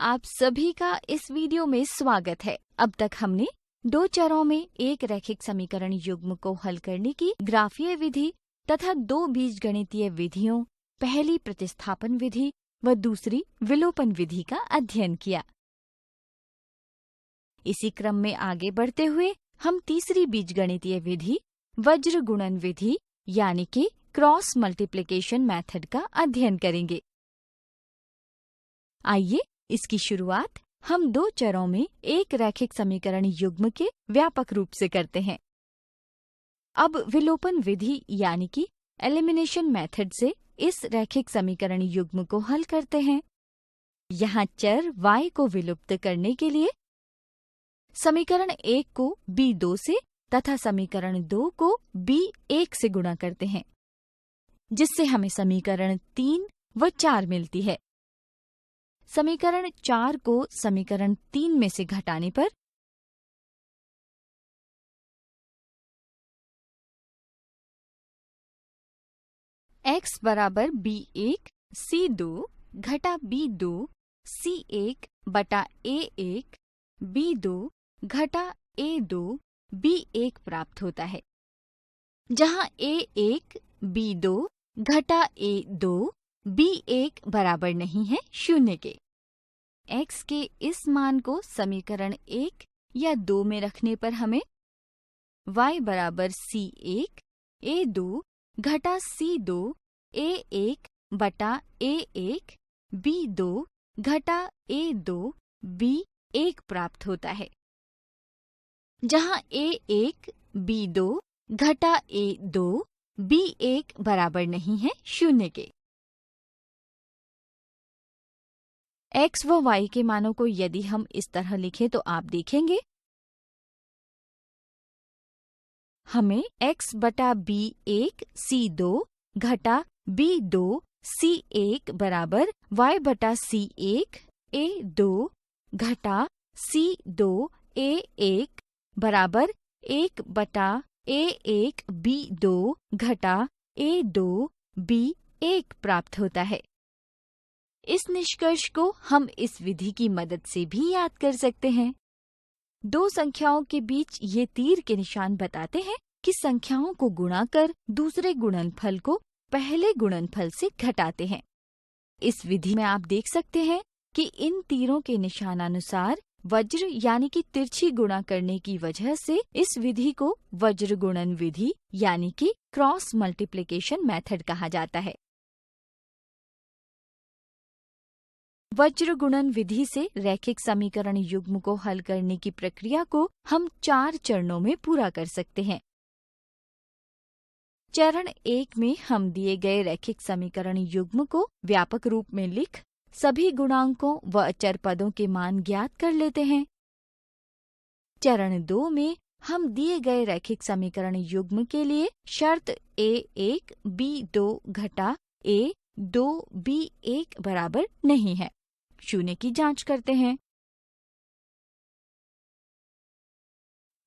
आप सभी का इस वीडियो में स्वागत है। अब तक हमने दो चरों में एक रैखिक समीकरण युग्म को हल करने की ग्राफीय विधि तथा दो बीजगणितीय विधियों, पहली प्रतिस्थापन विधि व दूसरी विलोपन विधि का अध्ययन किया। इसी क्रम में आगे बढ़ते हुए हम तीसरी बीजगणितीय विधि वज्र गुणन विधि यानी कि क्रॉस मल्टीप्लिकेशन मेथड का अध्ययन करेंगे। आइए इसकी शुरुआत हम दो चरों में एक रैखिक समीकरण युग्म के व्यापक रूप से करते हैं। अब विलोपन विधि यानी कि एलिमिनेशन मेथड से इस रैखिक समीकरण युग्म को हल करते हैं। यहाँ चर y को विलुप्त करने के लिए समीकरण 1 को b2 से तथा समीकरण 2 को b1 से गुणा करते हैं, जिससे हमें समीकरण 3 व 4 मिलती है। समीकरण 4 को समीकरण 3 में से घटाने पर x बराबर b1 c2 घटा b2 c1 बटा a1 b2 घटा a2 b1 प्राप्त होता है, जहाँ a1 b2 घटा a2 b1 बराबर नहीं है 0 के। x के इस मान को समीकरण 1 या 2 में रखने पर हमें y बराबर c1 a2 घटा c2 a1 बटा a1 b2 घटा a2 b1 प्राप्त होता है, जहाँ a1 b2 घटा a2 b1 बराबर नहीं है 0 के। x व y के मानों को यदि हम इस तरह लिखें तो आप देखेंगे हमें x बटा b1 c2 घटा b2 c1 बराबर y बटा c1 a2 घटा c2 a1 बराबर 1 बटा a1 b2 घटा a2 b1 प्राप्त होता है। इस निष्कर्ष को हम इस विधि की मदद से भी याद कर सकते हैं। दो संख्याओं के बीच ये तीर के निशान बताते हैं कि संख्याओं को गुणा कर दूसरे गुणनफल को पहले गुणनफल से घटाते हैं। इस विधि में आप देख सकते हैं कि इन तीरों के निशानानुसार वज्र यानी कि तिरछी गुणा करने की वजह से इस विधि को वज्र गुणन विधि यानी कि क्रॉस मल्टीप्लिकेशन मेथड कहा जाता है। वज्र गुणन विधि से रैखिक समीकरण युग्म को हल करने की प्रक्रिया को हम 4 चरणों में पूरा कर सकते हैं। चरण 1 में हम दिए गए रैखिक समीकरण युग्म को व्यापक रूप में लिख सभी गुणांकों व अचर पदों के मान ज्ञात कर लेते हैं। चरण 2 में हम दिए गए रैखिक समीकरण युग्म के लिए शर्त a1 b2 घटा a2 b1 बराबर नहीं है 0 की जांच करते हैं।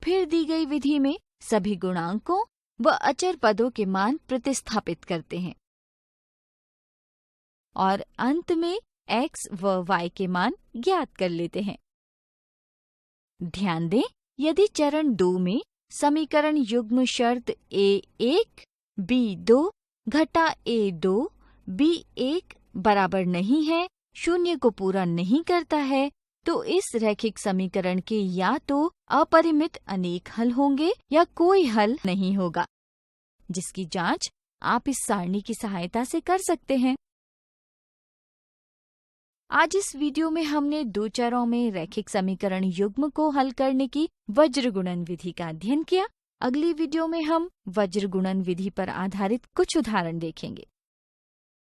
फिर दी गई विधि में सभी गुणांकों व अचर पदों के मान प्रतिस्थापित करते हैं और अंत में x व y के मान ज्ञात कर लेते हैं। ध्यान दें, यदि चरण 2 में समीकरण युग्म शर्त a1 b2 घटा a2 b1 बराबर नहीं है, 0 को पूरा नहीं करता है, तो इस रैखिक समीकरण के या तो अपरिमित अनेक हल होंगे या कोई हल नहीं होगा, जिसकी जांच आप इस सारणी की सहायता से कर सकते हैं। आज इस वीडियो में हमने दो चरों में रैखिक समीकरण युग्म को हल करने की वज्र गुणन विधि का अध्ययन किया। अगली वीडियो में हम वज्र गुणन विधि पर आधारित कुछ उदाहरण देखेंगे।